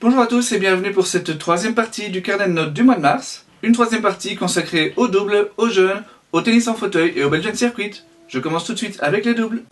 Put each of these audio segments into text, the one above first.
Bonjour à tous et bienvenue pour cette troisième partie du carnet de notes du mois de mars. Une troisième partie consacrée au double, aux jeunes, au tennis en fauteuil et au Belgian Circuit. Je commence tout de suite avec les doubles.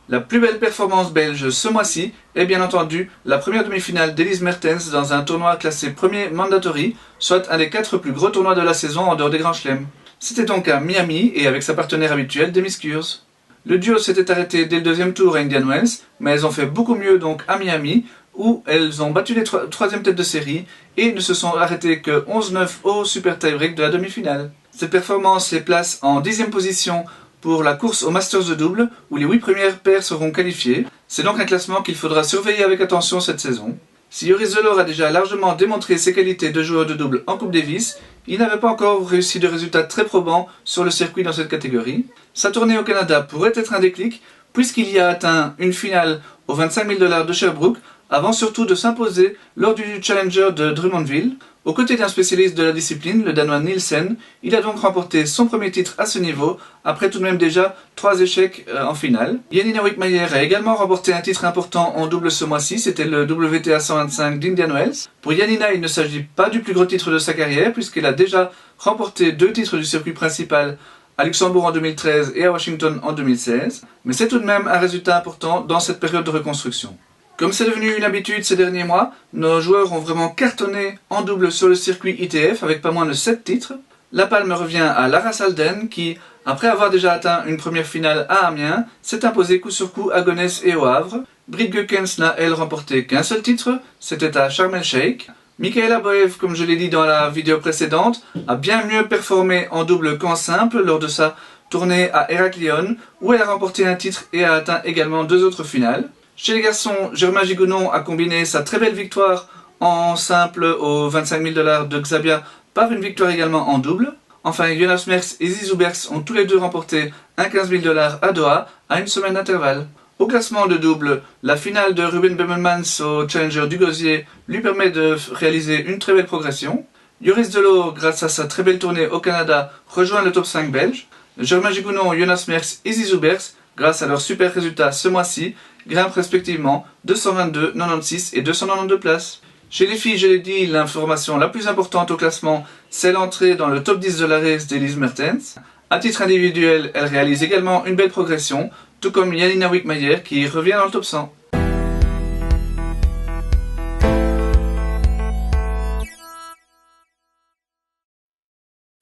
La plus belle performance belge ce mois-ci est bien entendu la première demi-finale d'Elise Mertens dans un tournoi classé premier mandatory, soit un des 4 plus gros tournois de la saison en dehors des grands chelems. C'était donc à Miami et avec sa partenaire habituelle Demis Kurs. Le duo s'était arrêté dès le deuxième tour à Indian Wells, mais elles ont fait beaucoup mieux donc à Miami, où elles ont battu les troisième têtes de série et ne se sont arrêtées que 11-9 au super tie-break de la demi-finale. Cette performance les place en 10e position pour la course au Masters de double, où les 8 premières paires seront qualifiées. C'est donc un classement qu'il faudra surveiller avec attention cette saison. Si Joris Delors a déjà largement démontré ses qualités de joueur de double en Coupe Davis, il n'avait pas encore réussi de résultats très probants sur le circuit dans cette catégorie. Sa tournée au Canada pourrait être un déclic, puisqu'il y a atteint une finale aux 25 000 $ de Sherbrooke, avant surtout de s'imposer lors du Challenger de Drummondville. Aux côtés d'un spécialiste de la discipline, le Danois Nielsen, il a donc remporté son premier titre à ce niveau, après tout de même déjà 3 échecs en finale. Janina Wickmayer a également remporté un titre important en double ce mois-ci, c'était le WTA 125 d'Indian Wells. Pour Janina, il ne s'agit pas du plus gros titre de sa carrière, puisqu'elle a déjà remporté 2 titres du circuit principal à Luxembourg en 2013 et à Washington en 2016, mais c'est tout de même un résultat important dans cette période de reconstruction. Comme c'est devenu une habitude ces derniers mois, nos joueurs ont vraiment cartonné en double sur le circuit ITF avec pas moins de 7 titres. La palme revient à Lara Salden qui, après avoir déjà atteint une première finale à Amiens, s'est imposée coup sur coup à Gonesse et au Havre. Britt Gukens n'a elle remporté qu'un seul titre, c'était à Sharm el-Sheikh. Michaela Boev, comme je l'ai dit dans la vidéo précédente, a bien mieux performé en double qu'en simple lors de sa tournée à Héraklion, où elle a remporté un titre et a atteint également 2 autres finales. Chez les garçons, Germain Gigounon a combiné sa très belle victoire en simple aux 25 000 $ de Xabia par une victoire également en double. Enfin, Jonas Merckx et Zizou Bergs ont tous les deux remporté un 15 000 $ à Doha à une semaine d'intervalle. Au classement de double, la finale de Ruben Bemmelmans au Challenger du Gosier lui permet de réaliser une très belle progression. Joris Delors, grâce à sa très belle tournée au Canada, rejoint le top 5 belge. Germain Gigounon, Jonas Merckx et Zizou Bergs, grâce à leurs super résultats ce mois-ci, grimpent respectivement 222, 96 et 292 places. Chez les filles, je l'ai dit, l'information la plus importante au classement, c'est l'entrée dans le top 10 de la race d'Elise Mertens. À titre individuel, elle réalise également une belle progression, tout comme Janina Wickmayer qui revient dans le top 100.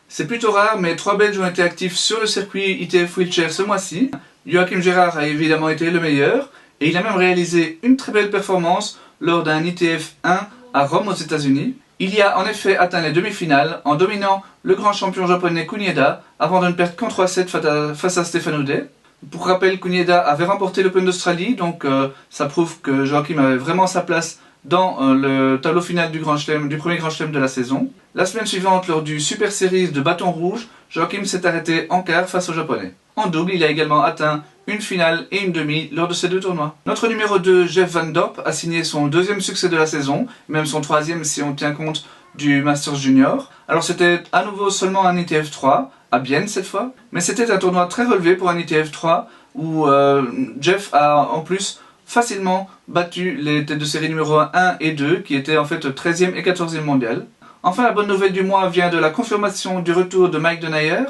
C'est plutôt rare, mais 3 Belges ont été actifs sur le circuit ITF Wheelchair ce mois-ci. Joachim Gérard a évidemment été le meilleur, et il a même réalisé une très belle performance lors d'un ITF 1 à Rome aux États-Unis. Il y a en effet atteint les demi-finales en dominant le grand champion japonais Kunieda avant de ne perdre qu'en 3-7 face à Stéphane Houdet. Pour rappel, Kunieda avait remporté l'Open d'Australie, donc ça prouve que Joachim avait vraiment sa place dans le tableau final du premier Grand Chelem de la saison. La semaine suivante, lors du Super Series de bâton rouge, Joachim s'est arrêté en quart face aux Japonais. En double, il a également atteint une finale et une demi lors de ces 2 tournois. Notre numéro 2, Jeff Van Dorp, a signé son 2e succès de la saison, même son 3e si on tient compte du Masters Junior. Alors c'était à nouveau seulement un ITF 3, à Bienne cette fois, mais c'était un tournoi très relevé pour un ITF 3, où Jeff a en plus facilement battu les têtes de série numéro 1 et 2, qui étaient en fait 13e et 14e mondial. Enfin, la bonne nouvelle du mois vient de la confirmation du retour de Mike Denayer.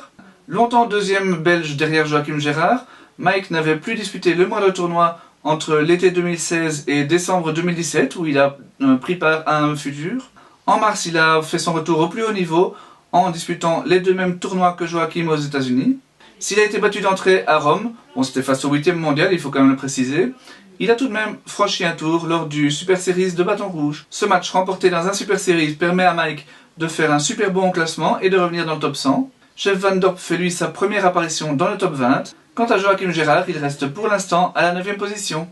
Longtemps 2e belge derrière Joachim Gérard, Mike n'avait plus disputé le moindre tournoi entre l'été 2016 et décembre 2017, où il a pris part à un futur. En mars, il a fait son retour au plus haut niveau, en disputant les 2 mêmes tournois que Joachim aux États-Unis. S'il a été battu d'entrée à Rome, bon c'était face au 8e mondial, il faut quand même le préciser, il a tout de même franchi un tour lors du Super Series de bâton rouge. Ce match remporté dans un Super Series permet à Mike de faire un super bon classement et de revenir dans le top 100. Jeff Van Dorp fait lui sa première apparition dans le top 20. Quant à Joachim Gérard, il reste pour l'instant à la 9e position.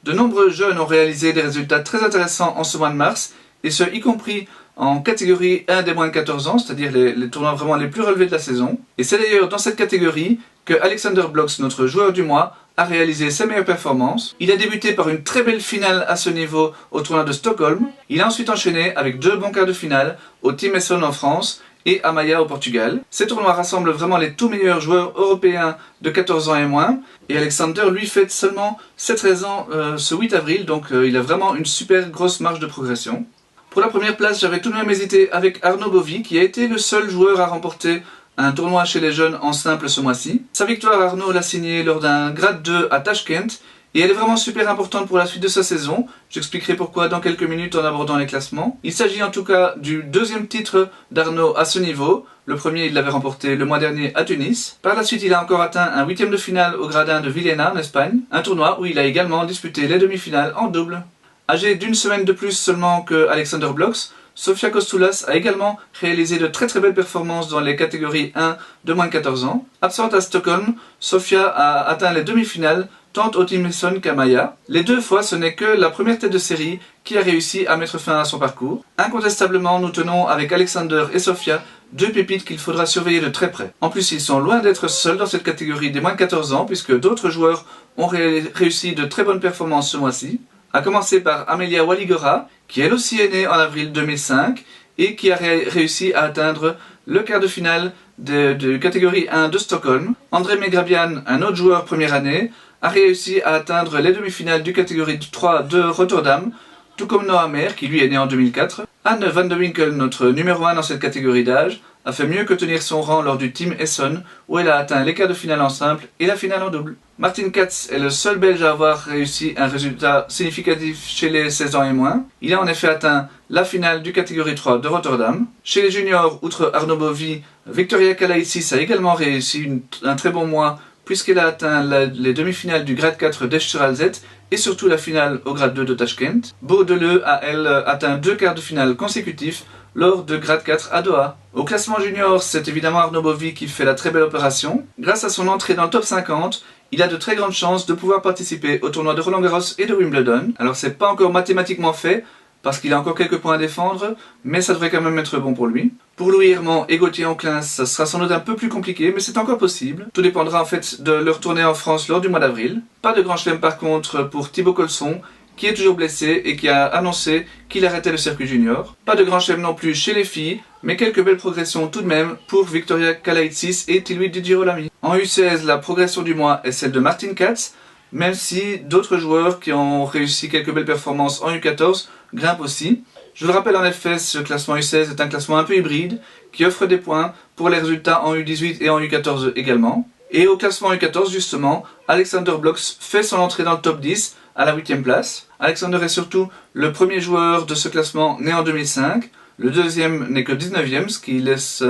De nombreux jeunes ont réalisé des résultats très intéressants en ce mois de mars, et ce y compris en catégorie 1 des moins de 14 ans, c'est-à-dire les tournois vraiment les plus relevés de la saison. Et c'est d'ailleurs dans cette catégorie que Alexander Blocks, notre joueur du mois, a réalisé ses meilleures performances. Il a débuté par une très belle finale à ce niveau au tournoi de Stockholm. Il a ensuite enchaîné avec 2 bons quarts de finale au Team Esson en France et à Maia au Portugal. Ces tournois rassemblent vraiment les tout meilleurs joueurs européens de 14 ans et moins. Et Alexander, lui, fête seulement ses 13 ans ce 8 avril, donc il a vraiment une super grosse marge de progression. Pour la première place, j'avais tout de même hésité avec Arnaud Bovy, qui a été le seul joueur à remporter un tournoi chez les jeunes en simple ce mois-ci. Sa victoire, Arnaud l'a signée lors d'un grade 2 à Tashkent, et elle est vraiment super importante pour la suite de sa saison. J'expliquerai pourquoi dans quelques minutes en abordant les classements. Il s'agit en tout cas du deuxième titre d'Arnaud à ce niveau. Le premier, il l'avait remporté le mois dernier à Tunis. Par la suite, il a encore atteint un 8e de finale au gradin de Villena en Espagne, un tournoi où il a également disputé les demi-finales en double. Âgée d'une semaine de plus seulement que Alexander Blocks, Sofia Kostoulas a également réalisé de très belles performances dans les catégories 1 de moins de 14 ans. Absente à Stockholm, Sofia a atteint les demi-finales tant au Team Esson qu'à Maia. Les 2 fois, ce n'est que la première tête de série qui a réussi à mettre fin à son parcours. Incontestablement, nous tenons avec Alexander et Sofia 2 pépites qu'il faudra surveiller de très près. En plus, ils sont loin d'être seuls dans cette catégorie des moins de 14 ans puisque d'autres joueurs ont réussi de très bonnes performances ce mois-ci. À commencer par Amelia Waligora, qui elle aussi est née en avril 2005 et qui a réussi à atteindre le quart de finale de catégorie 1 de Stockholm. André Megrabian, un autre joueur première année, a réussi à atteindre les demi-finales du catégorie 3 de Rotterdam, tout comme Noah Mer, qui lui est né en 2004. Anne van de Winkel, notre numéro 1 dans cette catégorie d'âge, a fait mieux que tenir son rang lors du Team Esson, où elle a atteint les quarts de finale en simple et la finale en double. Martin Katz est le seul Belge à avoir réussi un résultat significatif chez les 16 ans et moins. Il a en effet atteint la finale du catégorie 3 de Rotterdam. Chez les juniors, outre Arnaud Bovy, Victoria Kalaitsis a également réussi un très bon mois puisqu'elle a atteint les demi-finales du grade 4 d'Eschteralzet et surtout la finale au grade 2 de Tashkent. Beaudeleu a, elle, atteint 2 quarts de finale consécutifs lors de grade 4 à Doha. Au classement junior, c'est évidemment Arnaud Bovy qui fait la très belle opération. Grâce à son entrée dans le top 50, il a de très grandes chances de pouvoir participer au tournoi de Roland-Garros et de Wimbledon. Alors c'est pas encore mathématiquement fait, parce qu'il a encore quelques points à défendre, mais ça devrait quand même être bon pour lui. Pour Louis Hermand et Gauthier Enclins, ça sera sans doute un peu plus compliqué, mais c'est encore possible. Tout dépendra en fait de leur tournée en France lors du mois d'avril. Pas de grand chelem par contre pour Thibaut Colson, qui est toujours blessé et qui a annoncé qu'il arrêtait le circuit junior. Pas de grand chelem non plus chez les filles, mais quelques belles progressions tout de même pour Victoria Kalaitsis et Tilly Di Girolami. En U16, la progression du mois est celle de Martin Katz, même si d'autres joueurs qui ont réussi quelques belles performances en U14 grimpent aussi. Je vous le rappelle en effet, ce classement U16 est un classement un peu hybride, qui offre des points pour les résultats en U18 et en U14 également. Et au classement U14 justement, Alexander Blocks fait son entrée dans le top 10 à la 8e place. Alexander est surtout le premier joueur de ce classement né en 2005, le deuxième n'est que 19e, ce qui laisse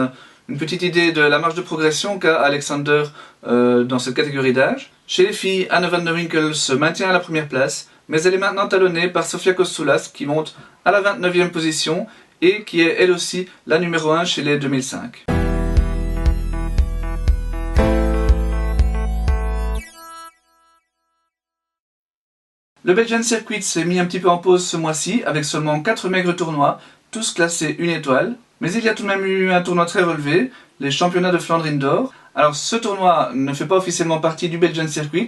une petite idée de la marge de progression qu'a Alexander dans cette catégorie d'âge. Chez les filles, Anne van der Winkel se maintient à la première place, mais elle est maintenant talonnée par Sofia Kostoulas qui monte à la 29e position et qui est elle aussi la numéro 1 chez les 2005. Le Belgian Circuit s'est mis un petit peu en pause ce mois-ci avec seulement 4 maigres tournois, tous classés 1 étoile. Mais il y a tout de même eu un tournoi très relevé, les championnats de Flandre Indoor. Alors ce tournoi ne fait pas officiellement partie du Belgian Circuit,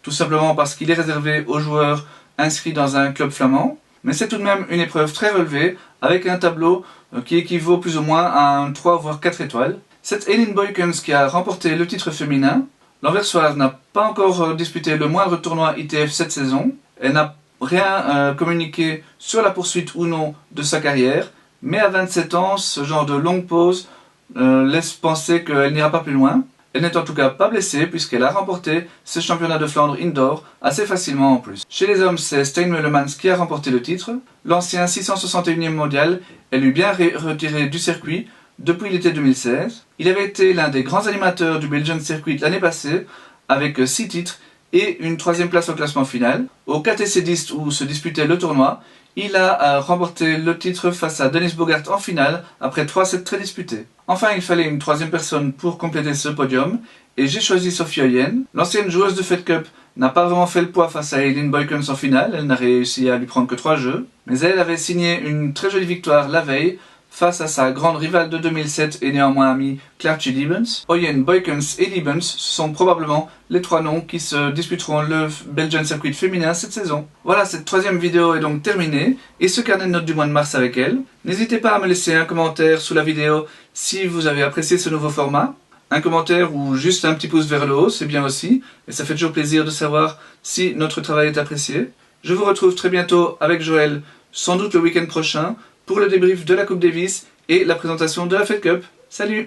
tout simplement parce qu'il est réservé aux joueurs inscrits dans un club flamand. Mais c'est tout de même une épreuve très relevée, avec un tableau qui équivaut plus ou moins à un 3 voire 4 étoiles. C'est Elin Boykens qui a remporté le titre féminin. L'Anversoise n'a pas encore disputé le moindre tournoi ITF cette saison. Elle n'a rien communiqué sur la poursuite ou non de sa carrière, mais à 27 ans, ce genre de longue pause laisse penser qu'elle n'ira pas plus loin. Elle n'est en tout cas pas blessée puisqu'elle a remporté ce championnat de Flandre Indoor assez facilement en plus. Chez les hommes, c'est Stein Meulemans qui a remporté le titre. L'ancien 661e mondial est lui bien retiré du circuit depuis l'été 2016. Il avait été l'un des grands animateurs du Belgian Circuit l'année passée avec 6 titres et une troisième place au classement final. Au KTC Dist où se disputait le tournoi, il a remporté le titre face à Dennis Bogart en finale après 3 sets très disputés. Enfin, il fallait une troisième personne pour compléter ce podium et j'ai choisi Sophie Oyen. L'ancienne joueuse de Fed Cup n'a pas vraiment fait le poids face à Eileen Boykens en finale, elle n'a réussi à lui prendre que 3 jeux, mais elle avait signé une très jolie victoire la veille face à sa grande rivale de 2007 et néanmoins amie Clark Liebens. Oyen, Boykens et Liebens sont probablement les 3 noms qui se disputeront le Belgian Circuit féminin cette saison. Voilà, cette troisième vidéo est donc terminée et ce carnet de notes du mois de mars avec elle. N'hésitez pas à me laisser un commentaire sous la vidéo si vous avez apprécié ce nouveau format. Un commentaire ou juste un petit pouce vers le haut, c'est bien aussi, et ça fait toujours plaisir de savoir si notre travail est apprécié. Je vous retrouve très bientôt avec Joël, sans doute le week-end prochain, pour le débrief de la Coupe Davis et la présentation de la Fed Cup. Salut!